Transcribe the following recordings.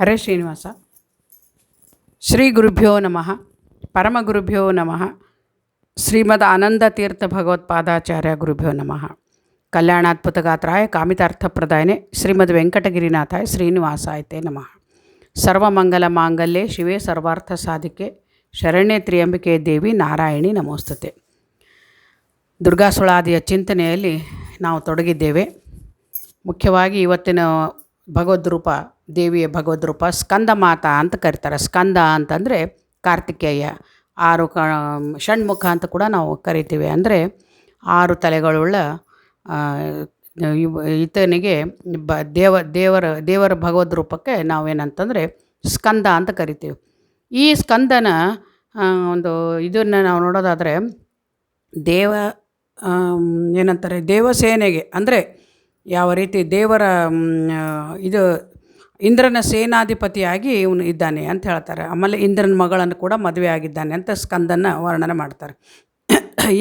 ಹರೇ ಶ್ರೀನಿವಾಸ. ಶ್ರೀ ಗುರುಭ್ಯೋ ನಮಃ. ಪರಮಗುರುಭ್ಯೋ ನಮಃ. ಶ್ರೀಮದ್ ಆನಂದ ತೀರ್ಥ ಭಗವತ್ಪಾದಾಚಾರ್ಯ ಗುರುಭ್ಯೋ ನಮಃ. ಕಲ್ಯಾಣಾತ್ಪುತಗಾತ್ರಾಯ ಕಾಮಿತಾರ್ಥಪ್ರದಾಯನೆ ಶ್ರೀಮದ್ ವೆಂಕಟಗಿರಿನಾಥಾಯ ಶ್ರೀನಿವಾಸಾಯ ನಮಃ. ಸರ್ವಮಂಗಲ ಮಾಂಗಲ್ಯೆ ಶಿವೆ ಸರ್ವಾರ್ಥ ಸಾಧಿಕೆ ಶರಣ್ಯೆ ತ್ರ್ಯಂಬಿಕೆ ದೇವಿ ನಾರಾಯಣಿ ನಮೋಸ್ತುತೆ. ದುರ್ಗಾಸುಳಾದಿಯ ಚಿಂತನೆಯಲ್ಲಿ ನಾವು ತೊಡಗಿದ್ದೇವೆ. ಮುಖ್ಯವಾಗಿ ಇವತ್ತಿನ ಭಗವದ್ರೂಪ, ದೇವಿಯ ಭಗವದ್ರೂಪ ಸ್ಕಂದ ಮಾತಾ ಅಂತ ಕರೀತಾರೆ. ಸ್ಕಂದ ಅಂತಂದರೆ ಕಾರ್ತಿಕೇಯ, ಷಣ್ಮುಖ ಅಂತ ಕೂಡ ನಾವು ಕರಿತೀವಿ. ಅಂದರೆ 6 ತಲೆಗಳುಳ್ಳ ಈತನಿಗೆ ದೇವರ ಭಗವದ್ರೂಪಕ್ಕೆ ನಾವೇನಂತಂದರೆ ಸ್ಕಂದ ಅಂತ ಕರಿತೀವಿ. ಈ ಸ್ಕಂದನ ಒಂದು ಇದನ್ನು ನಾವು ನೋಡೋದಾದರೆ ಏನಂತಾರೆ, ದೇವಸೇನೆಗೆ ಅಂದರೆ ಯಾವ ರೀತಿ ದೇವರ ಇಂದ್ರನ ಸೇನಾಧಿಪತಿಯಾಗಿ ಇವನು ಇದ್ದಾನೆ ಅಂತ ಹೇಳ್ತಾರೆ. ಆಮೇಲೆ ಇಂದ್ರನ ಮಗಳನ್ನು ಕೂಡ ಮದುವೆ ಆಗಿದ್ದಾನೆ ಅಂತ ಸ್ಕಂದನ ವರ್ಣನೆ ಮಾಡ್ತಾರೆ.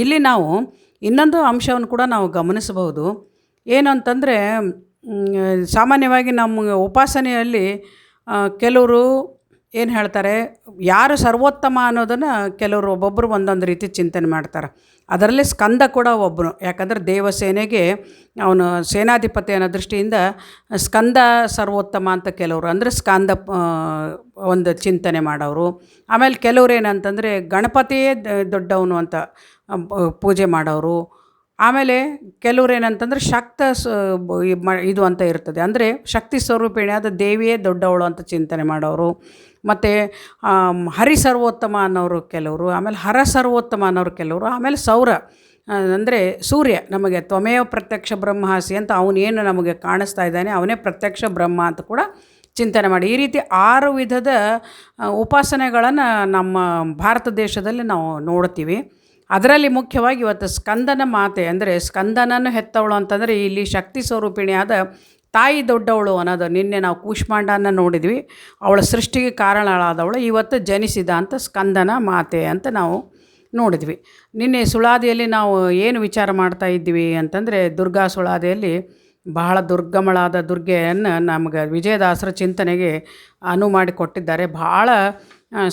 ಇಲ್ಲಿ ನಾವು ಇನ್ನೊಂದು ಅಂಶವನ್ನು ಕೂಡ ನಾವು ಗಮನಿಸಬಹುದು. ಏನು ಅಂತಂದರೆ, ಸಾಮಾನ್ಯವಾಗಿ ನಮ್ಮ ಉಪಾಸನೆಯಲ್ಲಿ ಕೆಲವರು ಏನು ಹೇಳ್ತಾರೆ, ಯಾರು ಸರ್ವೋತ್ತಮ ಅನ್ನೋದನ್ನು ಕೆಲವರು ಒಬ್ಬೊಬ್ಬರು ಒಂದೊಂದು ರೀತಿ ಚಿಂತನೆ ಮಾಡ್ತಾರೆ. ಅದರಲ್ಲಿ ಸ್ಕಂದ ಕೂಡ ಒಬ್ಬನು. ಯಾಕಂದರೆ ದೇವಸೇನೆಗೆ ಅವನು ಸೇನಾಧಿಪತಿ ಅನ್ನೋ ದೃಷ್ಟಿಯಿಂದ ಸ್ಕಂದ ಸರ್ವೋತ್ತಮ ಅಂತ ಕೆಲವರು, ಅಂದರೆ ಸ್ಕಂದ ಒಂದು ಚಿಂತನೆ ಮಾಡೋರು. ಆಮೇಲೆ ಕೆಲವ್ರು ಏನಂತಂದರೆ ಗಣಪತಿಯೇ ದೊಡ್ಡವನು ಅಂತ ಪೂಜೆ ಮಾಡೋರು. ಆಮೇಲೆ ಕೆಲವ್ರು ಏನಂತಂದರೆ ಇದು ಅಂತ ಇರ್ತದೆ, ಅಂದರೆ ಶಕ್ತಿ ಸ್ವರೂಪಿಣಿಯಾದ ದೇವಿಯೇ ದೊಡ್ಡವಳು ಅಂತ ಚಿಂತನೆ ಮಾಡೋರು. ಮತ್ತು ಹರಿ ಸರ್ವೋತ್ತಮ ಅನ್ನೋರು ಕೆಲವರು, ಆಮೇಲೆ ಹರ ಸರ್ವೋತ್ತಮ ಅನ್ನೋರು ಕೆಲವರು, ಆಮೇಲೆ ಅಂದರೆ ಸೂರ್ಯ ನಮಗೆ ತ್ವಮೇವ ಪ್ರತ್ಯಕ್ಷ ಬ್ರಹ್ಮಾಸಿ ಅಂತ ಅವನೇನು ನಮಗೆ ಕಾಣಿಸ್ತಾ ಇದ್ದಾನೆ ಅವನೇ ಪ್ರತ್ಯಕ್ಷ ಬ್ರಹ್ಮ ಅಂತ ಕೂಡ ಚಿಂತನೆ ಮಾಡಿ, ಈ ರೀತಿ 6 ವಿಧದ ಉಪಾಸನೆಗಳನ್ನು ನಮ್ಮ ಭಾರತ ದೇಶದಲ್ಲಿ ನಾವು ನೋಡ್ತೀವಿ. ಅದರಲ್ಲಿ ಮುಖ್ಯವಾಗಿ ಇವತ್ತು ಸ್ಕಂದನ ಮಾತೆ, ಅಂದರೆ ಸ್ಕಂದನನ್ನು ಹೆತ್ತವಳು ಅಂತಂದರೆ ಇಲ್ಲಿ ಶಕ್ತಿ ಸ್ವರೂಪಿಣಿಯಾದ ತಾಯಿ ದೊಡ್ಡವಳು ಅನ್ನೋದು. ನಿನ್ನೆ ನಾವು ಕೂಷ್ಮಾಂಡನ ನೋಡಿದ್ವಿ, ಅವಳ ಸೃಷ್ಟಿಗೆ ಕಾರಣಳಾದವಳು ಇವತ್ತು ಜನಿಸಿದ ಅಂತ ಸ್ಕಂದನ ಮಾತೆ ಅಂತ ನಾವು ನೋಡಿದ್ವಿ. ನಿನ್ನೆ ಸುಳಾದಿಯಲ್ಲಿ ನಾವು ಏನು ವಿಚಾರ ಮಾಡ್ತಾ ಇದ್ವಿ ಅಂತಂದರೆ, ದುರ್ಗಾ ಸುಳಾದಿಯಲ್ಲಿ ಬಹಳ ದುರ್ಗಮಳಾದ ದುರ್ಗೆಯನ್ನು ನಮಗೆ ವಿಜಯದಾಸರ ಚಿಂತನೆಗೆ ಮಾಡಿಕೊಟ್ಟಿದ್ದಾರೆ. ಭಾಳ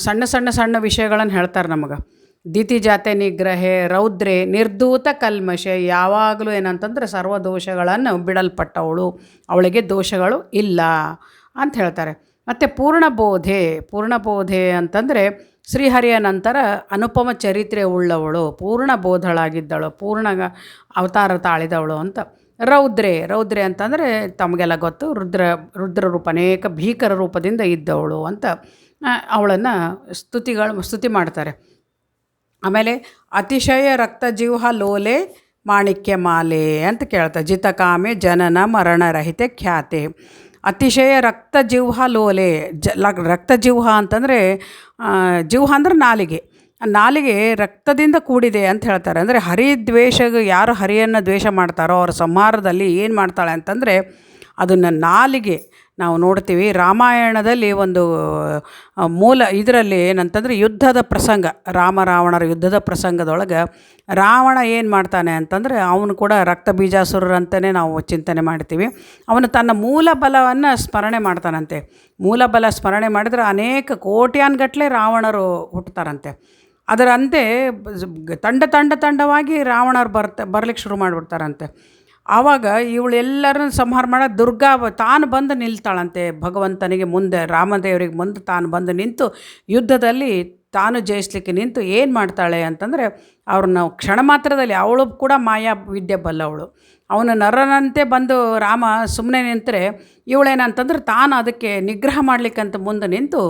ಸಣ್ಣ ವಿಷಯಗಳನ್ನು ಹೇಳ್ತಾರೆ ನಮಗೆ. ದಿತಿ ಜಾತೆ ನಿಗ್ರಹೆ ರೌದ್ರೆ ನಿರ್ಧೂತ ಕಲ್ಮಶೆ, ಯಾವಾಗಲೂ ಏನಂತಂದರೆ ಸರ್ವ ದೋಷಗಳನ್ನು ಬಿಡಲ್ಪಟ್ಟವಳು, ಅವಳಿಗೆ ದೋಷಗಳು ಇಲ್ಲ ಅಂತ ಹೇಳ್ತಾರೆ. ಮತ್ತು ಪೂರ್ಣಬೋಧೆ ಅಂತಂದರೆ ಶ್ರೀಹರಿಯ ನಂತರ ಅನುಪಮ ಚರಿತ್ರೆ ಉಳ್ಳವಳು, ಪೂರ್ಣಬೋಧಳಾಗಿದ್ದಳು, ಪೂರ್ಣ ಅವತಾರ ತಾಳಿದವಳು ಅಂತ. ರೌದ್ರೆ ಅಂತಂದರೆ ತಮಗೆಲ್ಲ ಗೊತ್ತು, ರುದ್ರ ರೂಪ, ಅನೇಕ ಭೀಕರ ರೂಪದಿಂದ ಇದ್ದವಳು ಅಂತ ಅವಳನ್ನು ಸ್ತುತಿ ಮಾಡ್ತಾರೆ. ಆಮೇಲೆ ಅತಿಶಯ ರಕ್ತಜಿಹ್ವ ಲೋಲೆ ಮಾಣಿಕ್ಯ ಮಾಲೆ ಅಂತ ಕೇಳ್ತಾರೆ. ಜಿತಕಾಮೆ ಜನನ ಮರಣರಹಿತೆ ಖ್ಯಾತೆ. ಅತಿಶಯ ರಕ್ತಜಿಹ್ವ ಲೋಲೆ, ರಕ್ತಜಿಹ್ವ ಅಂತಂದರೆ ಜಿಹ್ವ ಅಂದ್ರೆ ನಾಲಿಗೆ ರಕ್ತದಿಂದ ಕೂಡಿದೆ ಅಂತ ಹೇಳ್ತಾರೆ. ಅಂದರೆ ಯಾರು ಹರಿಯನ್ನು ದ್ವೇಷ ಮಾಡ್ತಾರೋ ಅವರ ಸಂಹಾರದಲ್ಲಿ ಏನು ಮಾಡ್ತಾಳೆ ಅಂತಂದರೆ ಅದನ್ನು ನಾಲಿಗೆ ನಾವು ನೋಡ್ತೀವಿ. ರಾಮಾಯಣದಲ್ಲಿ ಒಂದು ಇದರಲ್ಲಿ ಏನಂತಂದರೆ ಯುದ್ಧದ ಪ್ರಸಂಗ, ರಾವಣರ ಯುದ್ಧದ ಪ್ರಸಂಗದೊಳಗೆ ರಾವಣ ಏನು ಮಾಡ್ತಾನೆ ಅಂತಂದರೆ ಅವನು ಕೂಡ ರಕ್ತ ಬೀಜಾಸುರರಂತಲೇ ನಾವು ಚಿಂತನೆ ಮಾಡ್ತೀವಿ. ಅವನು ತನ್ನ ಮೂಲ ಬಲವನ್ನು ಸ್ಮರಣೆ ಮಾಡ್ತಾನಂತೆ. ಮೂಲ ಬಲ ಸ್ಮರಣೆ ಮಾಡಿದರೆ ಅನೇಕ ಕೋಟ್ಯಾನ್ಗಟ್ಟಲೆ ರಾವಣರು ಹುಟ್ಟುತ್ತಾರಂತೆ. ಅದರಂತೆ ತಂಡವಾಗಿ ರಾವಣರು ಬರ್ಲಿಕ್ಕೆ ಶುರು ಮಾಡಿಬಿಡ್ತಾರಂತೆ. ಆವಾಗ ಇವಳೆಲ್ಲರನ್ನು ಸಂಹಾರ ಮಾಡೋದು ದುರ್ಗಾ ತಾನು ಬಂದು ನಿಲ್ತಾಳಂತೆ ಭಗವಂತನಿಗೆ ಮುಂದೆ, ರಾಮದೇವರಿಗೆ ಮುಂದೆ ತಾನು ಬಂದು ನಿಂತು ಯುದ್ಧದಲ್ಲಿ ತಾನು ಜಯಿಸ್ಲಿಕ್ಕೆ ನಿಂತು ಏನು ಮಾಡ್ತಾಳೆ ಅಂತಂದರೆ ಅವ್ರನ್ನ ಕ್ಷಣ ಮಾತ್ರದಲ್ಲಿ, ಅವಳು ಕೂಡ ಮಾಯಾ ವಿದ್ಯೆ ಬಲ್ಲವಳು. ಅವನು ನರನಂತೆ ಬಂದು ರಾಮ ಸುಮ್ಮನೆ ನಿಂತರೆ ಇವಳೇನಂತಂದ್ರೆ ತಾನು ಅದಕ್ಕೆ ನಿಗ್ರಹ ಮಾಡಲಿಕ್ಕಂತ ಮುಂದೆ ನಿಂತು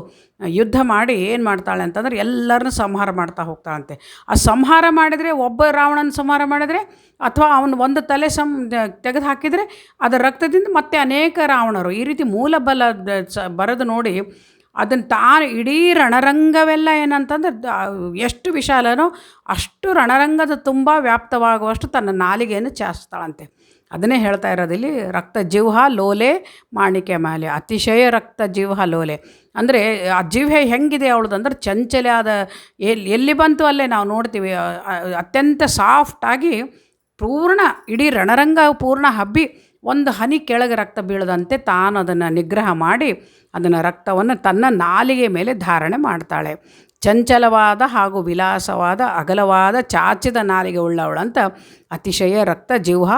ಯುದ್ಧ ಮಾಡಿ ಏನು ಮಾಡ್ತಾಳೆ ಅಂತಂದ್ರೆ ಎಲ್ಲರನ್ನೂ ಸಂಹಾರ ಮಾಡ್ತಾ ಹೋಗ್ತಾಳಂತೆ. ಆ ಸಂಹಾರ ಮಾಡಿದರೆ, ಒಬ್ಬ ರಾವಣನ ಸಂಹಾರ ಮಾಡಿದರೆ ಅಥವಾ ಅವನು ಒಂದು ತಲೆ ತೆಗೆದು ಹಾಕಿದರೆ ಅದರ ರಕ್ತದಿಂದ ಮತ್ತೆ ಅನೇಕ ರಾವಣರು, ಈ ರೀತಿ ಮೂಲ ಬಲ ಬರೆದು ನೋಡಿ ಅದನ್ನು ತಾನು ಇಡೀ ರಣರಂಗವೆಲ್ಲ ಏನಂತಂದ್ರೆ ಎಷ್ಟು ವಿಶಾಲನೋ ಅಷ್ಟು ರಣರಂಗದ ತುಂಬ ವ್ಯಾಪ್ತವಾಗುವಷ್ಟು ತನ್ನ ನಾಲಿಗೆಯನ್ನು ಚಾಸ್ತಾಳಂತೆ. ಅದನ್ನೇ ಹೇಳ್ತಾ ಇರೋದಿಲ್ಲಿ, ರಕ್ತಜಿಹ್ವ ಲೋಲೆ ಮಾಣಿಕ್ಯ ಮಾಲೆ, ಅತಿಶಯ ರಕ್ತಜಿಹ್ವ ಲೋಲೆ. ಅಂದರೆ ಆ ಜಿಹ್ವೆ ಹೆಂಗಿದೆ ಅವಳದಂದ್ರೆ ಚಂಚಲೆ ಆದ, ಎಲ್ಲಿ ಬಂತು ಅಲ್ಲೇ ನಾವು ನೋಡ್ತೀವಿ ಅತ್ಯಂತ ಸಾಫ್ಟಾಗಿ ಪೂರ್ಣ ಇಡೀ ರಣರಂಗ ಪೂರ್ಣ ಹಬ್ಬಿ ಒಂದು ಹನಿ ಕೆಳಗೆ ರಕ್ತ ಬೀಳದಂತೆ ತಾನು ಅದನ್ನು ನಿಗ್ರಹ ಮಾಡಿ ಅದನ್ನು ರಕ್ತವನ್ನು ತನ್ನ ನಾಲಿಗೆ ಮೇಲೆ ಧಾರಣೆ ಮಾಡ್ತಾಳೆ. ಚಂಚಲವಾದ ಹಾಗೂ ವಿಲಾಸವಾದ ಅಗಲವಾದ ಚಾಚಿದ ನಾಲಿಗೆ ಉಳ್ಳವಳಂತ ಅತಿಶಯ ರಕ್ತ ಜಿಹ್ವ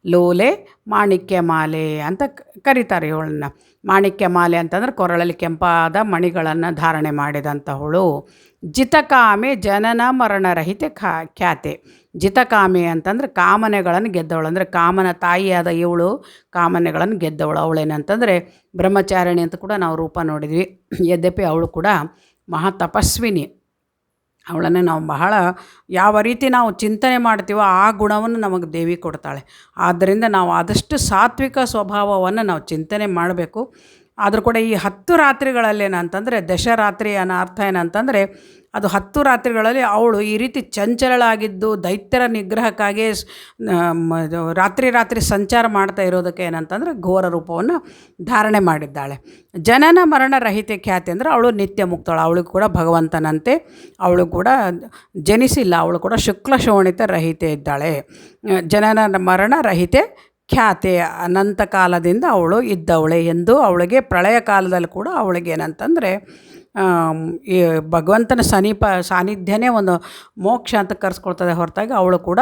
ಲೋಲೆ ಮಾಣಿಕ್ಯ ಮಾಲೆ ಅಂತ ಕರೀತಾರೆ ಇವಳನ್ನು. ಮಾಣಿಕ್ಯ ಮಾಲೆ ಅಂತಂದ್ರೆ ಕೊರಳಲ್ಲಿ ಕೆಂಪಾದ ಮಣಿಗಳನ್ನು ಧಾರಣೆ ಮಾಡಿದಂಥವಳು. ಜಿತಕಾಮೆ ಜನನ ಮರಣರಹಿತ ಖ್ಯಾತೆ. ಜಿತಕಾಮೆ ಅಂತಂದ್ರೆ ಕಾಮನೆಗಳನ್ನು ಗೆದ್ದವಳು, ಅಂದರೆ ಕಾಮನ ತಾಯಿಯಾದ ಇವಳು ಕಾಮನೆಗಳನ್ನು ಗೆದ್ದವಳು. ಅವಳೇನಂತಂದರೆ ಬ್ರಹ್ಮಚಾರಿಣಿ ಅಂತ ಕೂಡ ನಾವು ರೂಪ ನೋಡಿದ್ವಿ. ಯದ್ಯಪಿ ಅವಳು ಕೂಡ ಮಹಾ ತಪಸ್ವಿನಿ. ಅವಳನ್ನು ನಾವು ಬಹಳ ಯಾವ ರೀತಿ ನಾವು ಚಿಂತನೆ ಮಾಡ್ತೀವೋ ಆ ಗುಣವನ್ನು ನಮಗೆ ದೇವಿ ಕೊಡ್ತಾಳೆ. ಆದ್ದರಿಂದ ನಾವು ಆದಷ್ಟು ಸಾತ್ವಿಕ ಸ್ವಭಾವವನ್ನು ನಾವು ಚಿಂತನೆ ಮಾಡಬೇಕು. ಆದರೂ ಕೂಡ ಈ 10 ರಾತ್ರಿಗಳಲ್ಲಿ ಏನಂತಂದರೆ ದಶರಾತ್ರಿ ಅನ್ನೋ ಅರ್ಥ ಏನಂತಂದರೆ ಅದು 10 ರಾತ್ರಿಗಳಲ್ಲಿ ಅವಳು ಈ ರೀತಿ ಚಂಚಲಳಾಗಿದ್ದು ದೈತ್ಯರ ನಿಗ್ರಹಕ್ಕಾಗಿ ರಾತ್ರಿ ರಾತ್ರಿ ಸಂಚಾರ ಮಾಡ್ತಾ ಇರೋದಕ್ಕೆ ಏನಂತಂದರೆ ಘೋರ ರೂಪವನ್ನು ಧಾರಣೆ ಮಾಡಿದ್ದಾಳೆ. ಜನನ ಮರಣ ರಹಿತ ಖ್ಯಾತಿ ಅಂದರೆ ಅವಳು ನಿತ್ಯ ಮುಕ್ತಳು. ಅವಳು ಕೂಡ ಭಗವಂತನಂತೆ ಅವಳು ಕೂಡ ಜನಿಸಿಲ್ಲ, ಅವಳು ಕೂಡ ಶುಕ್ಲ ಶೋಣಿತ ರಹಿತೆ ಇದ್ದಾಳೆ. ಜನನ ಮರಣ ರಹಿತೆ ಖ್ಯಾತೆ, ಅನಂತ ಕಾಲದಿಂದ ಅವಳು ಇದ್ದವಳೆ ಎಂದು ಅವಳಿಗೆ ಪ್ರಳಯ ಕಾಲದಲ್ಲಿ ಕೂಡ ಅವಳಿಗೆ ಏನಂತಂದರೆ ಈ ಭಗವಂತನ ಸಾನ್ನಿಧ್ಯನೇ ಒಂದು ಮೋಕ್ಷ ಅಂತ ಕರೆಸ್ಕೊಳ್ತದೆ ಹೊರತಾಗಿ ಅವಳು ಕೂಡ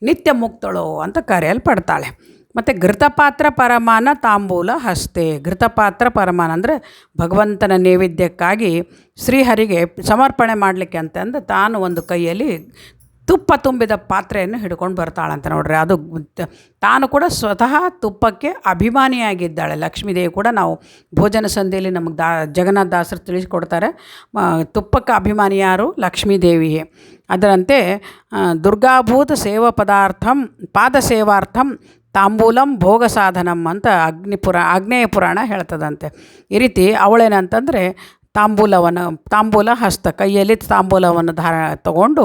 ನಿತ್ಯ ಮುಕ್ತಳು ಅಂತ ಕರೆಯಲ್ಪಡ್ತಾಳೆ. ಮತ್ತು ಘೃತಪಾತ್ರ ಪರಮಾನ ತಾಂಬೂಲ ಹಸ್ತೆ. ಘೃತಪಾತ್ರ ಪರಮಾನ ಅಂದರೆ ಭಗವಂತನ ನೈವೇದ್ಯಕ್ಕಾಗಿ ಶ್ರೀಹರಿಗೆ ಸಮರ್ಪಣೆ ಮಾಡಲಿಕ್ಕೆ ಅಂತಂದು ತಾನು ಒಂದು ಕೈಯಲ್ಲಿ ತುಪ್ಪ ತುಂಬಿದ ಪಾತ್ರೆಯನ್ನು ಹಿಡ್ಕೊಂಡು ಬರ್ತಾಳಂತ ನೋಡ್ರಿ. ಅದು ತಾನು ಕೂಡ ಸ್ವತಃ ತುಪ್ಪಕ್ಕೆ ಅಭಿಮಾನಿಯಾಗಿದ್ದಾಳೆ. ಲಕ್ಷ್ಮೀದೇವಿ ಕೂಡ ನಾವು ಭೋಜನ ಸಂಧಿಯಲ್ಲಿ ನಮಗೆ ಜಗನ್ನಾಥ ದಾಸರು ತಿಳಿಸ್ಕೊಡ್ತಾರೆ, ತುಪ್ಪಕ್ಕೆ ಅಭಿಮಾನಿ ಯಾರು? ಲಕ್ಷ್ಮೀದೇವಿಯೇ. ಅದರಂತೆ ದುರ್ಗಾಭೂತ ಸೇವಾ ಪದಾರ್ಥಂ ಪಾದ ಸೇವಾರ್ಥಂ ತಾಂಬೂಲಂ ಭೋಗ ಸಾಧನಂ ಅಂತ ಆಗ್ನೇಯ ಪುರಾಣ ಹೇಳ್ತದಂತೆ. ಈ ರೀತಿ ಅವಳೇನಂತಂದರೆ ತಾಂಬೂಲ ಹಸ್ತ, ಕೈಯಲ್ಲಿ ತಾಂಬೂಲವನ್ನು ತಗೊಂಡು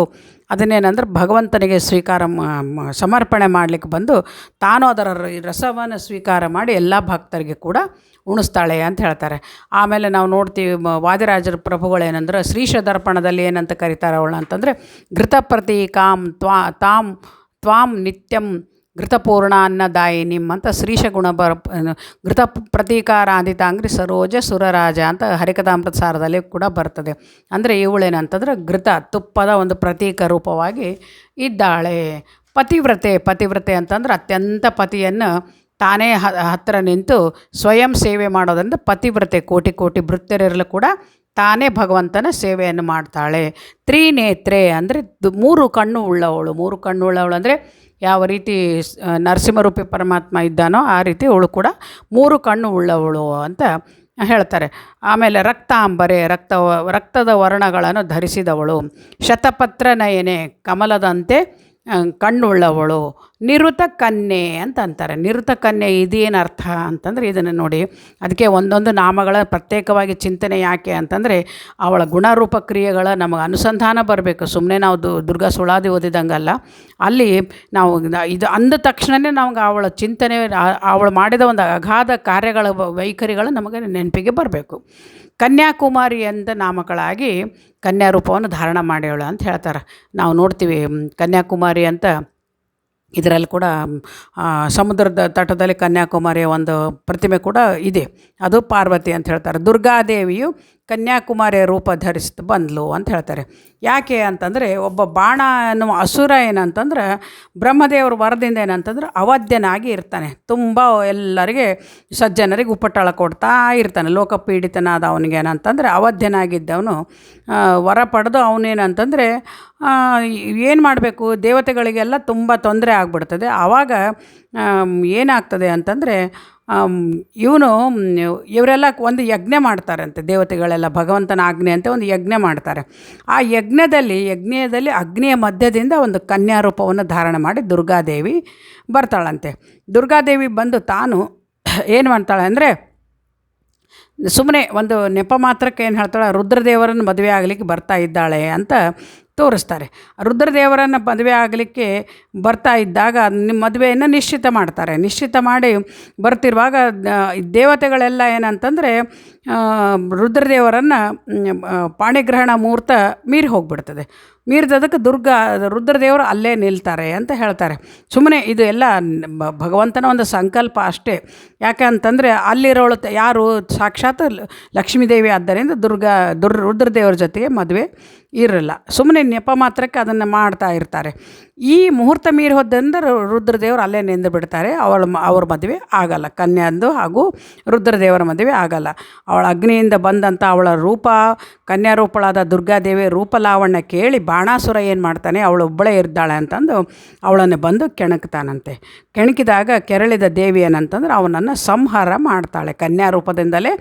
ಅದನ್ನೇನಂದ್ರೆ ಭಗವಂತನಿಗೆ ಸಮರ್ಪಣೆ ಮಾಡಲಿಕ್ಕೆ ಬಂದು ತಾನು ಅದರ ರಸವನ್ನು ಸ್ವೀಕಾರ ಮಾಡಿ ಎಲ್ಲ ಭಕ್ತರಿಗೆ ಕೂಡ ಉಣಿಸ್ತಾಳೆ ಅಂತ ಹೇಳ್ತಾರೆ. ಆಮೇಲೆ ನಾವು ನೋಡ್ತೀವಿ ವಾದಿರಾಜರ ಪ್ರಭುಗಳೇನಂದ್ರೆ ಶ್ರೀಶ ದರ್ಪಣದಲ್ಲಿ ಏನಂತ ಕರೀತಾರೆ ಅವಳು ಅಂತಂದರೆ ಘೃತಪ್ರತೀಕಾಂ ತ್ವಾಂ ನಿತ್ಯಂ ಘೃತಪೂರ್ಣ ಅನ್ನದಾಯಿನಿಂ ಅಂತ ಶ್ರೀಶ ಗುಣ ಘೃತ ಪ್ರತೀಕಾರಾಧಿತಾಂಗ್ರಿ ಸರೋಜ ಸುರರಾಜ ಅಂತ ಹರಿಕಥಾಮೃತ ಸಾರದಲ್ಲಿ ಕೂಡ ಬರ್ತದೆ. ಅಂದರೆ ಇವಳೇನಂತಂದ್ರೆ ಘೃತ ತುಪ್ಪದ ಒಂದು ಪ್ರತೀಕ ರೂಪವಾಗಿ ಇದ್ದಾಳೆ. ಪತಿವ್ರತೆ ಅಂತಂದ್ರೆ ಅತ್ಯಂತ ಪತಿಯನ್ನು ತಾನೇ ಹತ್ತಿರ ನಿಂತು ಸ್ವಯಂ ಸೇವೆ ಮಾಡೋದ್ರಿಂದ ಪತಿವ್ರತೆ. ಕೋಟಿ ಕೋಟಿ ಭೃತ್ಯರಿರಲು ಕೂಡ ತಾನೇ ಭಗವಂತನ ಸೇವೆಯನ್ನು ಮಾಡ್ತಾಳೆ. ತ್ರಿನೇತ್ರೆ ಅಂದರೆ 3 ಕಣ್ಣು ಉಳ್ಳವಳು ಅಂದರೆ ಯಾವ ರೀತಿ ನರಸಿಂಹರೂಪಿ ಪರಮಾತ್ಮ ಇದ್ದಾನೋ ಆ ರೀತಿ ಅವಳು ಕೂಡ 3 ಕಣ್ಣು ಉಳ್ಳವಳು ಅಂತ ಹೇಳ್ತಾರೆ. ಆಮೇಲೆ ರಕ್ತಾಂಬರೆ ರಕ್ತದ ವರ್ಣಗಳನ್ನು ಧರಿಸಿದವಳು. ಶತಪತ್ರ ನಯನೆ ಕಮಲದಂತೆ ಕಣ್ಣುಳ್ಳವಳು. ನಿರುತ ಕನ್ಯೆ ಅಂತ ಅಂತಾರೆ. ನಿರುತ ಕನ್ಯೆ ಇದೇನು ಅರ್ಥ ಅಂತಂದರೆ ಇದನ್ನು ನೋಡಿ, ಅದಕ್ಕೆ ಒಂದೊಂದು ನಾಮಗಳ ಪ್ರತ್ಯೇಕವಾಗಿ ಚಿಂತನೆ ಯಾಕೆ ಅಂತಂದರೆ ಅವಳ ಗುಣರೂಪ ಕ್ರಿಯೆಗಳ ನಮಗೆ ಅನುಸಂಧಾನ ಬರಬೇಕು. ಸುಮ್ಮನೆ ನಾವು ದುರ್ಗಾ ಸುಳಾದಿ ಓದಿದಂಗಲ್ಲ. ಅಲ್ಲಿ ನಾವು ಇದು ಅಂದ ತಕ್ಷಣವೇ ನಮ್ಗೆ ಅವಳ ಚಿಂತನೆ, ಅವಳು ಮಾಡಿದ ಒಂದು ಅಗಾಧ ಕಾರ್ಯಗಳ ವೈಖರಿಗಳು ನಮಗೆ ನೆನಪಿಗೆ ಬರಬೇಕು. ಕನ್ಯಾಕುಮಾರಿ ಅಂತ ನಾಮಕಳಾಗಿ ಕನ್ಯಾ ರೂಪವನ್ನು ಧಾರಣ ಮಾಡ್ಯವಳು ಅಂತ ಹೇಳ್ತಾರೆ. ನಾವು ನೋಡ್ತೀವಿ ಕನ್ಯಾಕುಮಾರಿ ಅಂತ ಇದರಲ್ಲಿ ಕೂಡ ಸಮುದ್ರದ ತಟದಲ್ಲಿ ಕನ್ಯಾಕುಮಾರಿಯ ಒಂದು ಪ್ರತಿಮೆ ಕೂಡ ಇದೆ. ಅದು ಪಾರ್ವತಿ ಅಂತ ಹೇಳ್ತಾರೆ. ದುರ್ಗಾದೇವಿಯು ಕನ್ಯಾಕುಮಾರಿಯ ರೂಪ ಧರಿಸಿ ಬಂದ್ಲು ಅಂತ ಹೇಳ್ತಾರೆ. ಯಾಕೆ ಅಂತಂದರೆ ಒಬ್ಬ ಬಾಣ ಅನ್ನುವ ಅಸುರ ಏನಂತಂದ್ರೆ ಬ್ರಹ್ಮದೇವರ ವರದಿಂದ ಏನಂತಂದ್ರೆ ಅವಧ್ಯನಾಗಿ ಇರ್ತಾನೆ. ತುಂಬ ಎಲ್ಲರಿಗೆ ಸಜ್ಜನರಿಗೆ ಉಪಟಳ ಕೊಡ್ತಾ ಇರ್ತಾನೆ. ಲೋಕಪೀಡಿತನಾದ ಅವನಿಗೆ ಏನಂತಂದರೆ ಅವಧ್ಯನಾಗಿದ್ದವನು ವರ ಪಡೆದು ಅವನೇನಂತಂದರೆ ಏನು ಮಾಡಬೇಕು, ದೇವತೆಗಳಿಗೆಲ್ಲ ತುಂಬ ತೊಂದರೆ ಆಗ್ಬಿಡ್ತದೆ. ಆವಾಗ ಏನಾಗ್ತದೆ ಅಂತಂದರೆ ಇವರೆಲ್ಲ ಒಂದು ಯಜ್ಞ ಮಾಡ್ತಾರಂತೆ. ದೇವತೆಗಳೆಲ್ಲ ಭಗವಂತನ ಆಜ್ಞೆ ಅಂತ ಒಂದು ಯಜ್ಞ ಮಾಡ್ತಾರೆ. ಆ ಯಜ್ಞದಲ್ಲಿ ಅಗ್ನಿಯ ಮಧ್ಯದಿಂದ ಒಂದು ಕನ್ಯಾ ರೂಪವನ್ನು ಧಾರಣೆ ಮಾಡಿ ದುರ್ಗಾದೇವಿ ಬರ್ತಾಳಂತೆ. ದುರ್ಗಾದೇವಿ ಬಂದು ತಾನು ಏನು ಮಾಡ್ತಾಳೆ ಅಂದರೆ ಸುಮ್ಮನೆ ಒಂದು ನೆಪ ಮಾತ್ರಕ್ಕೆ ಏನು ಹೇಳ್ತಾಳೆ, ರುದ್ರದೇವರನ್ನು ಮದುವೆ ಆಗಲಿಕ್ಕೆ ಬರ್ತಾ ಇದ್ದಾಳೆ ಅಂತ ತೋರಿಸ್ತಾರೆ. ರುದ್ರದೇವರನ್ನು ಮದುವೆ ಆಗಲಿಕ್ಕೆ ಬರ್ತಾ ಇದ್ದಾಗ ನಿಮ್ಮ ಮದುವೆಯನ್ನು ನಿಶ್ಚಿತ ಮಾಡ್ತಾರೆ. ನಿಶ್ಚಿತ ಮಾಡಿ ಬರ್ತಿರುವಾಗ ದೇವತೆಗಳೆಲ್ಲ ಏನಂತಂದರೆ ರುದ್ರದೇವರನ್ನು ಪಾಣಿಗ್ರಹಣ ಮುಹೂರ್ತ ಮೀರಿ ಹೋಗಿಬಿಡ್ತದೆ. ಮೀರಿದದಕ್ಕೆ ರುದ್ರದೇವರು ಅಲ್ಲೇ ನಿಲ್ತಾರೆ ಅಂತ ಹೇಳ್ತಾರೆ. ಸುಮ್ಮನೆ ಇದು ಎಲ್ಲ ಭಗವಂತನ ಒಂದು ಸಂಕಲ್ಪ ಅಷ್ಟೇ. ಯಾಕೆ ಅಂತಂದರೆ ಅಲ್ಲಿರೋಳು ಯಾರು ಸಾಕ್ಷಾತ್ ಲಕ್ಷ್ಮೀದೇವಿ ಆದ್ದರಿಂದ ರುದ್ರದೇವರ ಜೊತೆಗೆ ಮದುವೆ ಇರಲ್ಲ. ಸುಮ್ಮನೆ ನೆಪ ಮಾತ್ರಕ್ಕೆ ಅದನ್ನು ಮಾಡ್ತಾ ಇರ್ತಾರೆ. ಈ ಮುಹೂರ್ತ ಮೀರಿ ಹೋದ್ದರಿಂದ ರುದ್ರದೇವರು ಅಲ್ಲೇ ನಿಂದು ಬಿಡ್ತಾರೆ. ಅವ್ರ ಮದುವೆ ಆಗಲ್ಲ. ಕನ್ಯಾಂದು ಹಾಗೂ ರುದ್ರದೇವರ ಮದುವೆ ಆಗಲ್ಲ. ಅವಳ ಅಗ್ನಿಯಿಂದ ಬಂದಂಥ ಅವಳ ರೂಪ, ಕನ್ಯಾರೂಪಳಾದ ದುರ್ಗಾದೇವಿ ರೂಪಲಾವಣ್ಯ ಕೇಳಿ ಬಾಣಾಸುರ ಏನು ಮಾಡ್ತಾನೆ, ಅವಳು ಒಬ್ಬಳೇ ಇದ್ದಾಳೆ ಅಂತಂದು ಅವಳನ್ನು ಬಂದು ಕೆಣಕ್ತಾನಂತೆ. ಕೆಣಕಿದಾಗ ಕೆರಳಿದ ದೇವಿ ಏನಂತಂದ್ರೆ ಅವನನ್ನು ಸಂಹಾರ ಮಾಡ್ತಾಳೆ. ಕನ್ಯಾರೂಪದಿಂದಲೇ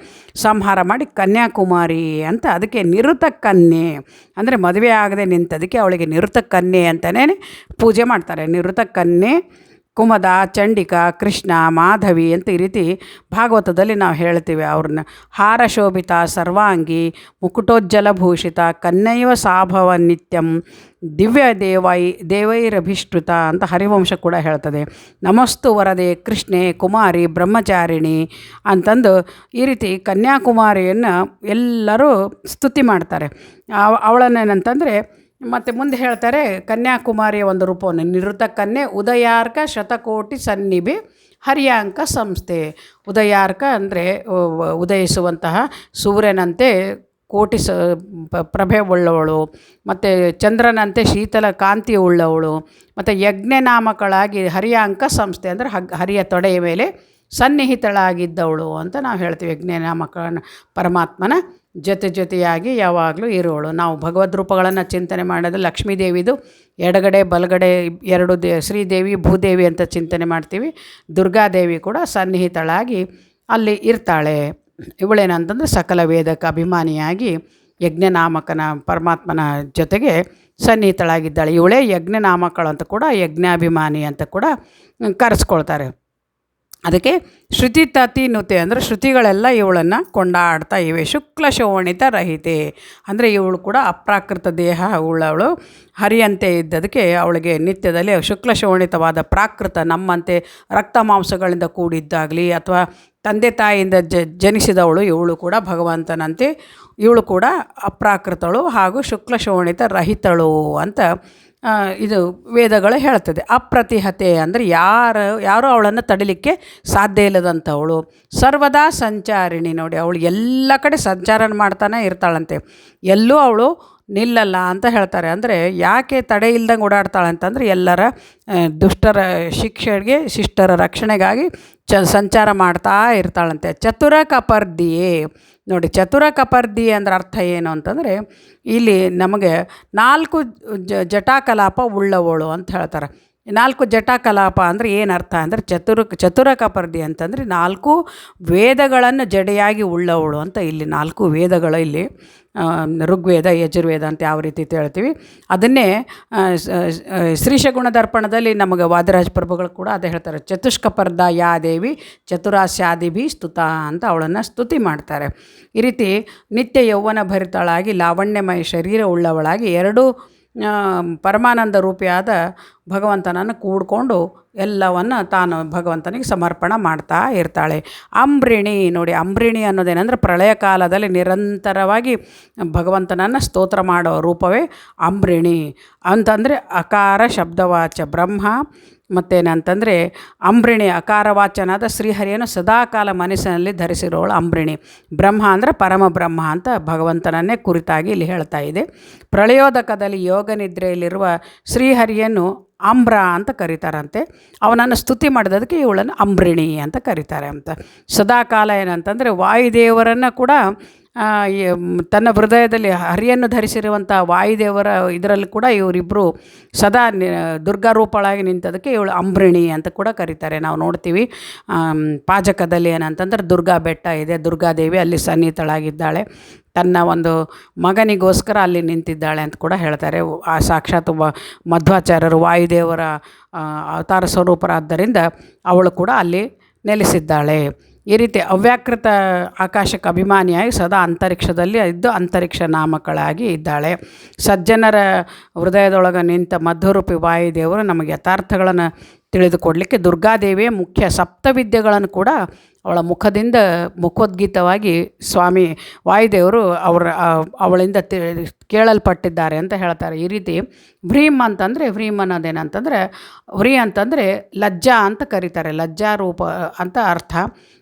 ಸಂಹಾರ ಮಾಡಿ ಕನ್ಯಾಕುಮಾರಿ ಅಂತ, ಅದಕ್ಕೆ ನಿರುತ ಕನ್ಯೆ ಅಂದರೆ ಮದುವೆ ಆಗದೆ ನಿಂತದಕ್ಕೆ ಅವಳಿಗೆ ನಿರುತ ಕನ್ಯೆ ಅಂತಲೇ ಪೂಜೆ ಮಾಡ್ತಾರೆ. ನಿರುತ ಕನ್ಯೆ, ಕುಮದ, ಚಂಡಿಕಾ, ಕೃಷ್ಣ, ಮಾಧವಿ ಅಂತ ಈ ರೀತಿ ಭಾಗವತದಲ್ಲಿ ನಾವು ಹೇಳ್ತೀವಿ. ಅವ್ರನ್ನ ಹಾರಶೋಭಿತ ಸರ್ವಾಂಗಿ ಮುಕುಟೋಜ್ಜಲ ಭೂಷಿತ ಕನ್ಯೈವ ಸಾಭವ ನಿತ್ಯಂ ದಿವ್ಯ ದೇವೈರಭಿಷ್ಠುತ ಅಂತ ಹರಿವಂಶ ಕೂಡ ಹೇಳ್ತದೆ. ನಮಸ್ತು ವರದೆ ಕೃಷ್ಣೆ ಕುಮಾರಿ ಬ್ರಹ್ಮಚಾರಿಣಿ ಅಂತಂದು ಈ ರೀತಿ ಕನ್ಯಾಕುಮಾರಿಯನ್ನು ಎಲ್ಲರೂ ಸ್ತುತಿ ಮಾಡ್ತಾರೆ. ಅವಳನ್ನೇನಂತಂದರೆ ಮತ್ತು ಮುಂದೆ ಹೇಳ್ತಾರೆ ಕನ್ಯಾಕುಮಾರಿಯ ಒಂದು ರೂಪವನ್ನು ನಿವೃತ್ತ ಕನ್ಯೆ ಉದಯಾರ್ಕ ಶತಕೋಟಿ ಸನ್ನಿಭೆ ಹರ್ಯಾಂಕ ಸಂಸ್ಥೆ. ಉದಯಾರ್ಕ ಅಂದರೆ ಉದಯಿಸುವಂತಹ ಸೂರ್ಯನಂತೆ ಕೋಟಿ ಪ್ರಭೆ ಉಳ್ಳವಳು, ಮತ್ತು ಚಂದ್ರನಂತೆ ಶೀತಲ ಕಾಂತಿ ಉಳ್ಳವಳು, ಮತ್ತು ಯಜ್ಞನಾಮಕಳಾಗಿ ಹರ್ಯಾಂಕ ಸಂಸ್ಥೆ ಅಂದರೆ ಹರಿಯ ತೊಡೆಯ ಮೇಲೆ ಸನ್ನಿಹಿತಳಾಗಿದ್ದವಳು ಅಂತ ನಾವು ಹೇಳ್ತೀವಿ. ಯಜ್ಞನಾಮಕ ಪರಮಾತ್ಮನ ಜೊತೆಯಾಗಿ ಯಾವಾಗಲೂ ಇರೋಳು. ನಾವು ಭಗವದ್ ರೂಪಗಳನ್ನು ಚಿಂತನೆ ಮಾಡೋದು ಲಕ್ಷ್ಮೀದೇವಿದು ಎಡಗಡೆ ಬಲಗಡೆ ಎರಡು ಶ್ರೀದೇವಿ ಭೂದೇವಿ ಅಂತ ಚಿಂತನೆ ಮಾಡ್ತೀವಿ. ದುರ್ಗಾದೇವಿ ಕೂಡ ಸನ್ನಿಹಿತಳಾಗಿ ಅಲ್ಲಿ ಇರ್ತಾಳೆ. ಇವಳೇನಂತಂದರೆ ಸಕಲ ವೇದಕ್ಕೆ ಅಭಿಮಾನಿಯಾಗಿ ಯಜ್ಞನಾಮಕನ ಪರಮಾತ್ಮನ ಜೊತೆಗೆ ಸನ್ನಿಹಿತಳಾಗಿದ್ದಾಳೆ. ಇವಳೇ ಯಜ್ಞನಾಮಕಳು ಅಂತ ಕೂಡ, ಯಜ್ಞಾಭಿಮಾನಿ ಅಂತ ಕೂಡ ಕರೆಸ್ಕೊಳ್ತಾರೆ. ಅದಕ್ಕೆ ಶ್ರುತಿ ತತಿ ನುತೆ ಅಂದರೆ ಶ್ರುತಿಗಳೆಲ್ಲ ಇವಳನ್ನು ಕೊಂಡಾಡ್ತಾ ಇವೆ. ಶುಕ್ಲ ಶೋಣಿತ ರಹಿತೆ ಅಂದರೆ ಇವಳು ಕೂಡ ಅಪ್ರಾಕೃತ ದೇಹ ಉಳ್ಳವಳು. ಹರಿಯಂತೆ ಇದ್ದದಕ್ಕೆ ಅವಳಿಗೆ ನಿತ್ಯದಲ್ಲಿ ಶುಕ್ಲ ಶೋಣಿತವಾದ ಪ್ರಾಕೃತ ನಮ್ಮಂತೆ ರಕ್ತ ಮಾಂಸಗಳಿಂದ ಕೂಡಿದ್ದಾಗಲಿ ಅಥವಾ ತಂದೆ ತಾಯಿಯಿಂದ ಜನಿಸಿದವಳು ಇವಳು ಕೂಡ ಭಗವಂತನಂತೆ ಇವಳು ಕೂಡ ಅಪ್ರಾಕೃತಳು ಹಾಗೂ ಶುಕ್ಲ ಶೋಣಿತ ರಹಿತಳು ಅಂತ ಇದು ವೇದಗಳು ಹೇಳ್ತದೆ. ಅಪ್ರತಿಹತೆ ಅಂದರೆ ಯಾರೂ ಅವಳನ್ನು ತಡಿಲಿಕ್ಕೆ ಸಾಧ್ಯ ಇಲ್ಲದಂಥವಳು. ಸರ್ವದಾ ಸಂಚಾರಿಣಿ ನೋಡಿ, ಅವಳು ಎಲ್ಲ ಕಡೆ ಸಂಚಾರ ಮಾಡ್ತಾನೆ ಇರ್ತಾಳಂತೆ, ಎಲ್ಲೂ ಅವಳು ನಿಲ್ಲಲ್ಲ ಅಂತ ಹೇಳ್ತಾರೆ. ಅಂದರೆ ಯಾಕೆ ತಡೆ ಇಲ್ದಂಗೆ ಓಡಾಡ್ತಾಳೆ ಅಂತಂದರೆ ಎಲ್ಲರ ದುಷ್ಟರ ಶಿಷ್ಟರ ರಕ್ಷಣೆಗಾಗಿ ಸಂಚಾರ ಮಾಡ್ತಾ ಇರ್ತಾಳಂತೆ. ಚತುರ ಕಪರ್ದಿಯೇ ನೋಡಿ, ಚತುರ ಕಪರ್ದಿ ಅಂದ್ರೆ ಅರ್ಥ ಏನು ಅಂತಂದರೆ ಇಲ್ಲಿ ನಮಗೆ 4 ಜಟಾಕಲಾಪ ಉಳ್ಳವಳು ಅಂತ ಹೇಳ್ತಾರೆ. 4 ಜಟಾಕಲಾಪ ಅಂದರೆ ಏನು ಅರ್ಥ ಅಂದರೆ ಚತುರ ಕಪರ್ದಿ ಅಂತಂದರೆ 4 ವೇದಗಳನ್ನು ಜಡೆಯಾಗಿ ಉಳ್ಳವಳು ಅಂತ. ಇಲ್ಲಿ 4 ವೇದಗಳು ಇಲ್ಲಿ ಋಗ್ವೇದ ಯಜುರ್ವೇದ ಅಂತ ಯಾವ ರೀತಿ ಹೇಳ್ತೀವಿ ಅದನ್ನೇ ಶ್ರೀಶಗುಣ ದರ್ಪಣದಲ್ಲಿ ನಮಗೆ ವಾದಿರಾಜ ಪ್ರಭುಗಳು ಕೂಡ ಅದೇ ಹೇಳ್ತಾರೆ. ಚತುಷ್ಕಪರ್ದ ಯಾ ದೇವಿ ಚತುರಾಸ್ಯಾದಿಭಿ ಸ್ತುತ ಅಂತ ಅವಳನ್ನು ಸ್ತುತಿ ಮಾಡ್ತಾರೆ. ಈ ರೀತಿ ನಿತ್ಯ ಯೌವನ ಭರಿತಳಾಗಿ ಲಾವಣ್ಯಮಯ ಶರೀರ ಉಳ್ಳವಳಾಗಿ 2 ಪರಮಾನಂದ ರೂಪಿಯಾದ ಭಗವಂತನನ್ನು ಕೂಡ್ಕೊಂಡು ಎಲ್ಲವನ್ನು ತಾನು ಭಗವಂತನಿಗೆ ಸಮರ್ಪಣೆ ಮಾಡ್ತಾ ಇರ್ತಾಳೆ. ಅಂಬ್ರಿಣಿ ನೋಡಿ, ಅಂಬ್ರಿಣಿ ಅನ್ನೋದೇನೆಂದರೆ ಪ್ರಳಯ ಕಾಲದಲ್ಲಿ ನಿರಂತರವಾಗಿ ಭಗವಂತನನ್ನು ಸ್ತೋತ್ರ ಮಾಡೋ ರೂಪವೇ ಅಂಬ್ರಿಣಿ ಅಂತಂದರೆ ಅಕಾರ ಶಬ್ದವಾಚ ಬ್ರಹ್ಮ ಮತ್ತೇನಂತಂದರೆ ಅಂಬ್ರಿಣಿ ಅಕಾರವಾಚನಾದ ಶ್ರೀಹರಿಯನ್ನು ಸದಾಕಾಲ ಮನಸ್ಸಿನಲ್ಲಿ ಧರಿಸಿರೋಳು ಅಂಬ್ರಿಣಿ. ಬ್ರಹ್ಮ ಅಂದರೆ ಪರಮ ಬ್ರಹ್ಮ ಅಂತ ಭಗವಂತನನ್ನೇ ಕುರಿತಾಗಿ ಇಲ್ಲಿ ಹೇಳ್ತಾ ಇದೆ. ಪ್ರಳಯೋದಕದಲ್ಲಿ ಯೋಗ ನಿದ್ರೆಯಲ್ಲಿರುವ ಶ್ರೀಹರಿಯನ್ನು ಆಮ್ರ ಅಂತ ಕರೀತಾರಂತೆ. ಅವನನ್ನು ಸ್ತುತಿ ಮಾಡಿದದಕ್ಕೆ ಇವಳನ್ನು ಅಂಬ್ರಿಣಿ ಅಂತ ಕರೀತಾರೆ ಅಂತ. ಸದಾಕಾಲ ಏನಂತಂದರೆ ವಾಯುದೇವರನ್ನು ಕೂಡ ತನ್ನ ಹೃದಯದಲ್ಲಿ ಹರಿಯನ್ನು ಧರಿಸಿರುವಂಥ ವಾಯುದೇವರ ಇದರಲ್ಲಿ ಕೂಡ ಇವರಿಬ್ಬರು ಸದಾ ದುರ್ಗಾರೂಪಳಾಗಿ ನಿಂತದಕ್ಕೆ ಇವಳು ಅಂಬ್ರಿಣಿ ಅಂತ ಕೂಡ ಕರೀತಾರೆ. ನಾವು ನೋಡ್ತೀವಿ ಪಾಜಕದಲ್ಲಿ ಏನಂತಂದ್ರೆ ದುರ್ಗಾ ಬೆಟ್ಟ ಇದೆ, ದುರ್ಗಾದೇವಿ ಅಲ್ಲಿ ಸನ್ನಿಹಿತಳಾಗಿದ್ದಾಳೆ, ತನ್ನ ಒಂದು ಮಗನಿಗೋಸ್ಕರ ಅಲ್ಲಿ ನಿಂತಿದ್ದಾಳೆ ಅಂತ ಕೂಡ ಹೇಳ್ತಾರೆ. ಆ ಸಾಕ್ಷಾತ್ ಮಧ್ವಾಚಾರ್ಯರು ವಾಯುದೇವರ ಅವತಾರ ಸ್ವರೂಪರಾದ್ದರಿಂದ ಅವಳು ಕೂಡ ಅಲ್ಲಿ ನೆಲೆಸಿದ್ದಾಳೆ. ಈ ರೀತಿ ಅವ್ಯಾಕೃತ ಆಕಾಶಕ್ಕೆ ಅಭಿಮಾನಿಯಾಗಿ ಸದಾ ಅಂತರಿಕ್ಷದಲ್ಲಿ ಇದ್ದು ಅಂತರಿಕ್ಷ ನಾಮಕಳಾಗಿ ಇದ್ದಾಳೆ. ಸಜ್ಜನರ ಹೃದಯದೊಳಗೆ ನಿಂತ ಮಧ್ವರೂಪಿ ವಾಯುದೇವರು ನಮಗೆ ಯಥಾರ್ಥಗಳನ್ನು ತಿಳಿದುಕೊಡಲಿಕ್ಕೆ ದುರ್ಗಾದೇವಿಯ ಮುಖ್ಯ ಸಪ್ತವಿದ್ಯೆಗಳನ್ನು ಕೂಡ ಅವಳ ಮುಖದಿಂದ ಮುಖೋದ್ಗೀತವಾಗಿ ಸ್ವಾಮಿ ವಾಯುದೇವರು ಅವಳಿಂದ ಕೇಳಲ್ಪಟ್ಟಿದ್ದಾರೆ ಅಂತ ಹೇಳ್ತಾರೆ. ಈ ರೀತಿ ವ್ರೀಮ್ ಅಂತಂದರೆ ವ್ರೀಮ್ ಅನ್ನೋದೇನಂತಂದರೆ ವ್ರೀ ಅಂತಂದರೆ ಲಜ್ಜಾ ಅಂತ ಕರೀತಾರೆ, ಲಜ್ಜಾ ರೂಪ ಅಂತ ಅರ್ಥ.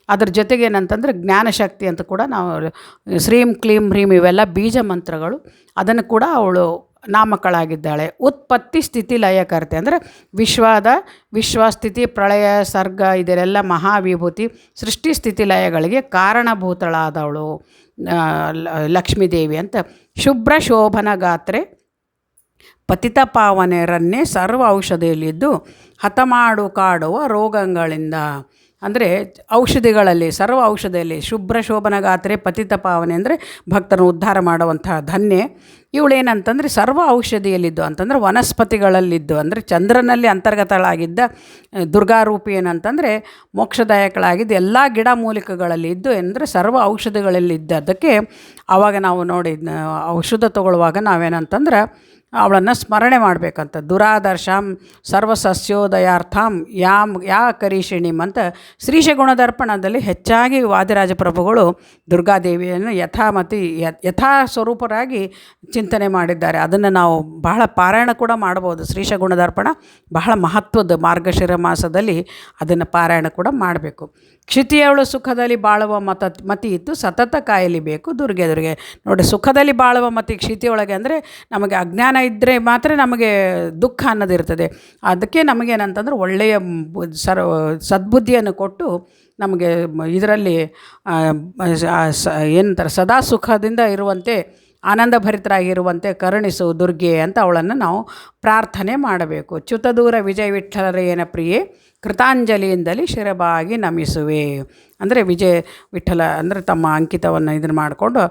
ಅದ್ರ ಜೊತೆಗೆ ಏನಂತಂದರೆ ಜ್ಞಾನಶಕ್ತಿ ಅಂತ ಕೂಡ ನಾವು ಶ್ರೀಂ ಕ್ಲೀಂ ಹ್ರೀಂ ಇವೆಲ್ಲ ಬೀಜ ಮಂತ್ರಗಳು, ಅದನ್ನು ಕೂಡ ಅವಳು ನಾಮಕಳಾಗಿದ್ದಾಳೆ. ಉತ್ಪತ್ತಿ ಸ್ಥಿತಿ ಲಯಕರ್ತೆ ಅಂದರೆ ವಿಶ್ವ ಸ್ಥಿತಿ ಪ್ರಳಯ ಸರ್ಗ ಇದರೆಲ್ಲ ಮಹಾವಿಭೂತಿ ಸೃಷ್ಟಿ ಸ್ಥಿತಿ ಲಯಗಳಿಗೆ ಕಾರಣಭೂತಳಾದವಳು ಲಕ್ಷ್ಮೀದೇವಿ ಅಂತ. ಶುಭ್ರ ಶೋಭನ ಗಾತ್ರೆ ಪತಿತ ಪಾವನೆರನ್ನೇ ಸರ್ವ ಔಷಧಿಯಲ್ಲಿದ್ದು ಹತಮಾಡು ಕಾಡುವ ರೋಗಗಳಿಂದ. ಅಂದರೆ ಔಷಧಿಗಳಲ್ಲಿ ಸರ್ವ ಔಷಧಿಯಲ್ಲಿ ಶುಭ್ರ ಶೋಭನ ಗಾತ್ರೆ ಪತಿತ ಪಾವನೆ ಅಂದರೆ ಭಕ್ತರನ್ನು ಉದ್ಧಾರ ಮಾಡುವಂತಹ ಧನ್ಯೆ. ಇವಳೇನಂತಂದರೆ ಸರ್ವ ಔಷಧಿಯಲ್ಲಿದ್ದು ಅಂತಂದರೆ ವನಸ್ಪತಿಗಳಲ್ಲಿದ್ದು ಅಂದರೆ ಚಂದ್ರನಲ್ಲಿ ಅಂತರ್ಗತಳಾಗಿದ್ದ ದುರ್ಗಾರೂಪಿ ಏನಂತಂದರೆ ಮೋಕ್ಷದಾಯಕಳಾಗಿದ್ದು ಎಲ್ಲ ಗಿಡ ಮೂಲಿಕೆಗಳಲ್ಲಿ ಇದ್ದು ಅಂದರೆ ಸರ್ವ ಔಷಧಿಗಳಲ್ಲಿದ್ದದಕ್ಕೆ ಆವಾಗ ನಾವು ನೋಡಿ ಔಷಧ ತೊಗೊಳ್ಳುವಾಗ ನಾವೇನಂತಂದ್ರೆ ಅವಳನ್ನು ಸ್ಮರಣೆ ಮಾಡಬೇಕಂತ. ದುರಾದರ್ಶಂ ಸರ್ವಸಸ್ಯೋದಯಾರ್ಥಂ ಯಾ ಕರೀಷಿಣಿಮ್ ಅಂತ ಶ್ರೀಶ ಗುಣದರ್ಪಣದಲ್ಲಿ ಹೆಚ್ಚಾಗಿ ವಾದಿರಾಜ ಪ್ರಭುಗಳು ದುರ್ಗಾದೇವಿಯನ್ನು ಯಥಾ ಸ್ವರೂಪರಾಗಿ ಚಿಂತನೆ ಮಾಡಿದ್ದಾರೆ. ಅದನ್ನು ನಾವು ಬಹಳ ಪಾರಾಯಣ ಕೂಡ ಮಾಡ್ಬೋದು. ಶ್ರೀಶ ಗುಣದರ್ಪಣ ಬಹಳ ಮಹತ್ವದ ಮಾರ್ಗಶಿರ ಮಾಸದಲ್ಲಿ ಅದನ್ನು ಪಾರಾಯಣ ಕೂಡ ಮಾಡಬೇಕು. ಕ್ಷಿತಿಯವಳು ಸುಖದಲ್ಲಿ ಬಾಳುವ ಮತಿ ಇತ್ತು ಸತತ ಕಾಯಲಿ ಬೇಕು ದುರ್ಗೆ ನೋಡಿ, ಸುಖದಲ್ಲಿ ಬಾಳುವ ಮತಿ ಕ್ಷಿತಿಯೊಳಗೆ ಅಂದರೆ ನಮಗೆ ಅಜ್ಞಾನ ಇದ್ದರೆ ಮಾತ್ರ ನಮಗೆ ದುಃಖ ಅನ್ನೋದಿರ್ತದೆ. ಅದಕ್ಕೆ ನಮಗೇನಂತಂದ್ರೆ ಒಳ್ಳೆಯ ಸದ್ಬುದ್ಧಿಯನ್ನು ಕೊಟ್ಟು ನಮಗೆ ಇದರಲ್ಲಿ ಏನಂತಾರೆ ಸದಾ ಸುಖದಿಂದ ಇರುವಂತೆ ಆನಂದಭರಿತರಾಗಿರುವಂತೆ ಕರುಣಿಸು ದುರ್ಗೆ ಅಂತ ಅವಳನ್ನು ನಾವು ಪ್ರಾರ್ಥನೆ ಮಾಡಬೇಕು. ಚ್ಯುತದೂರ ವಿಜಯ ವಿಠ್ಠಲರೇನ ಪ್ರಿಯೆ ಕೃತಾಂಜಲಿಯಿಂದಲೇ ಶಿರಬಾಗಿ ನಮಿಸುವೆ ಅಂದರೆ ವಿಜಯ ವಿಠಲ ಅಂದರೆ ತಮ್ಮ ಅಂಕಿತವನ್ನು ಇದನ್ನು ಮಾಡಿಕೊಂಡು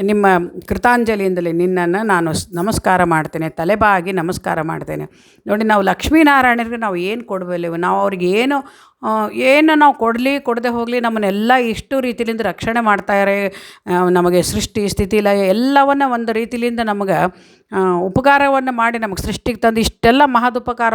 ನಿಮ್ಮ ಕೃತಾಂಜಲಿಯಿಂದಲೇ ನಿನ್ನನ್ನು ನಾನು ನಮಸ್ಕಾರ ಮಾಡ್ತೇನೆ, ತಲೆಬಾಗಿ ನಮಸ್ಕಾರ ಮಾಡ್ತೇನೆ. ನೋಡಿ, ನಾವು ಲಕ್ಷ್ಮೀನಾರಾಯಣರಿಗೆ ನಾವು ಏನು ಕೊಡಬಲ್ಲೆವು? ನಾವು ಅವ್ರಿಗೆ ಏನು ನಾವು ಕೊಡದೆ ಹೋಗಲಿ ನಮ್ಮನ್ನೆಲ್ಲ ಇಷ್ಟು ರೀತಿಯಿಂದ ರಕ್ಷಣೆ ಮಾಡ್ತಾರೆ. ನಮಗೆ ಸೃಷ್ಟಿ ಸ್ಥಿತಿ ಲಯ ಎಲ್ಲವನ್ನು ಒಂದು ರೀತಿಯಿಂದ ನಮಗೆ ಉಪಕಾರವನ್ನು ಮಾಡಿ ನಮಗೆ ಸೃಷ್ಟಿಗೆ ತಂದು ಇಷ್ಟೆಲ್ಲ ಮಹದುಪಕಾರ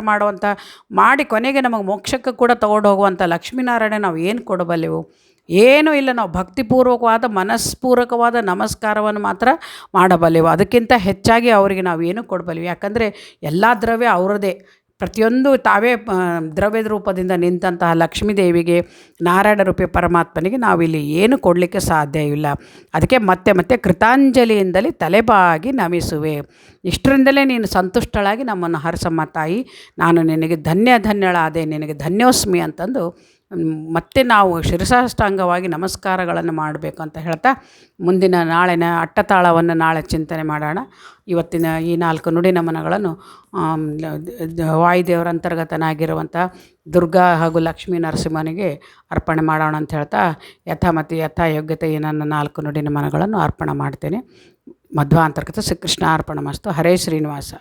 ಮಾಡಿ ಕೊನೆಗೆ ನಮಗೆ ಮೋಕ್ಷಕ್ಕೆ ಕೂಡ ತಗೊಂಡು ಹೋಗುವಂಥ ಲಕ್ಷ್ಮೀನಾರಾಯಣ ನಾವು ಏನು ಕೊಡಬಲ್ಲೆವು? ಏನೂ ಇಲ್ಲ. ನಾವು ಭಕ್ತಿಪೂರ್ವಕವಾದ ಮನಸ್ಪೂರ್ವಕವಾದ ನಮಸ್ಕಾರವನ್ನು ಮಾತ್ರ ಮಾಡಬಲ್ಲೆವು. ಅದಕ್ಕಿಂತ ಹೆಚ್ಚಾಗಿ ಅವರಿಗೆ ನಾವು ಏನು ಕೊಡಬಲ್ಲೆವು? ಯಾಕಂದರೆ ಎಲ್ಲ ದ್ರವ್ಯ ಅವರದೇ. ಪ್ರತಿಯೊಂದು ತಾವೇ ದ್ರವ್ಯದ ರೂಪದಿಂದ ನಿಂತಹ ಲಕ್ಷ್ಮೀದೇವಿಗೆ ನಾರಾಯಣ ರೂಪಿ ಪರಮಾತ್ಮನಿಗೆ ನಾವಿಲ್ಲಿ ಏನು ಕೊಡಲಿಕ್ಕೆ ಸಾಧ್ಯ ಇಲ್ಲ. ಅದಕ್ಕೆ ಮತ್ತೆ ಕೃತಾಂಜಲಿಯಿಂದಲೇ ತಲೆಬಾಗಿ ನಮಿಸುವೆ. ಇಷ್ಟರಿಂದಲೇ ನೀನು ಸಂತುಷ್ಟಳಾಗಿ ನಮ್ಮನ್ನು ಹರಸಮ್ಮ ತಾಯಿ, ನಾನು ನಿನಗೆ ಧನ್ಯಳಾದೆ, ನಿನಗೆ ಧನ್ಯೋಸ್ಮಿ ಅಂತಂದು ಮತ್ತೆ ನಾವು ಶಿರಸಾಷ್ಟಾಂಗವಾಗಿ ನಮಸ್ಕಾರಗಳನ್ನು ಮಾಡಬೇಕು ಅಂತ ಹೇಳ್ತಾ ಮುಂದಿನ ನಾಳಿನ ಅಟ್ಟತಾಳವನ್ನು ನಾಳೆ ಚಿಂತನೆ ಮಾಡೋಣ. ಇವತ್ತಿನ ಈ 4 ನುಡಿ ನಮನಗಳನ್ನು ವಾಯುದೇವರ ಅಂತರ್ಗತನಾಗಿರುವಂಥ ದುರ್ಗಾ ಹಾಗೂ ಲಕ್ಷ್ಮೀ ನರಸಿಂಹನಿಗೆ ಅರ್ಪಣೆ ಮಾಡೋಣ ಅಂತ ಹೇಳ್ತಾ ಯಥಾಯೋಗ್ಯತೆ ನನ್ನ 4 ನುಡಿ ನಮನಗಳನ್ನು ಅರ್ಪಣೆ ಮಾಡ್ತೇನೆ. ಮಧ್ವಾಂತರ್ಗತ ಶ್ರೀಕೃಷ್ಣ ಅರ್ಪಣಮಸ್ತು. ಹರೇ ಶ್ರೀನಿವಾಸ.